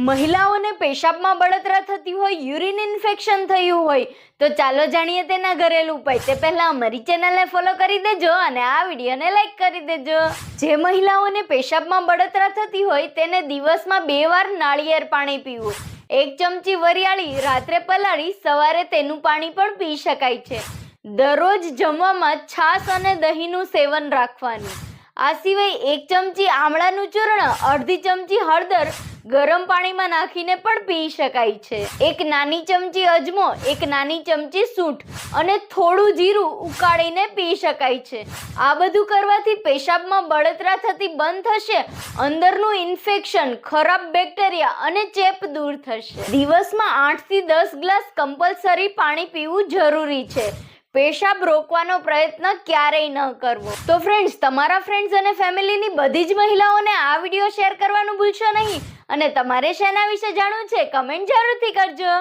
મહિલાઓને પેશાબમાં બળતરા થતી હોય, યુરિન ઇન્ફેક્શન થયું હોય તો ચાલો જાણીએ તેના ઘરેલું ઉપાય. તે પહેલા અમારી ચેનલને ફોલો કરી દેજો અને આ વિડીયોને લાઈક કરી દેજો. જે મહિલાઓને પેશાબમાં બળતરા થતી હોય તેને દિવસમાં 2 વાર નાળિયેર પાણી પીવું. 1 ચમચી વરિયાળી રાત્રે પલાળી સવારે તેનું પાણી પણ પી શકાય છે. દરરોજ જમવામાં છાશ અને દહીંનું સેવન રાખવાનું. આ સિવાય 1 ચમચી આમળાનું ચૂર્ણ, અડધી ચમચી હળદર ગરમ પાણીમાં નાખીને પણ પી શકાય છે. 1 નાની ચમચી અજમો, 1 નાની ચમચી સૂંઠ અને થોડું જીરું ઉકાળીને પી શકાય છે. આ બધું કરવાથી પેશાબમાં બળતરા થતી બંધ થશે, અંદરનું ઇન્ફેક્શન, ખરાબ બેક્ટેરિયા અને ચેપ દૂર થશે. દિવસમાં 8 થી 10 ગ્લાસ કમ્પલસરી પાણી પીવું જરૂરી છે. પેશાબ રોકવાનો પ્રયત્ન ક્યારેય ન કરવો. તો ફ્રેન્ડ્સ, તમારા ફ્રેન્ડ્સ અને ફેમિલીની બધી જ મહિલાઓને આ વિડીયો શેર કરવાનું ભૂલશો નહીં અને તમારે શેના વિશે જાણવું છે કમેન્ટ જરૂરથી કરજો.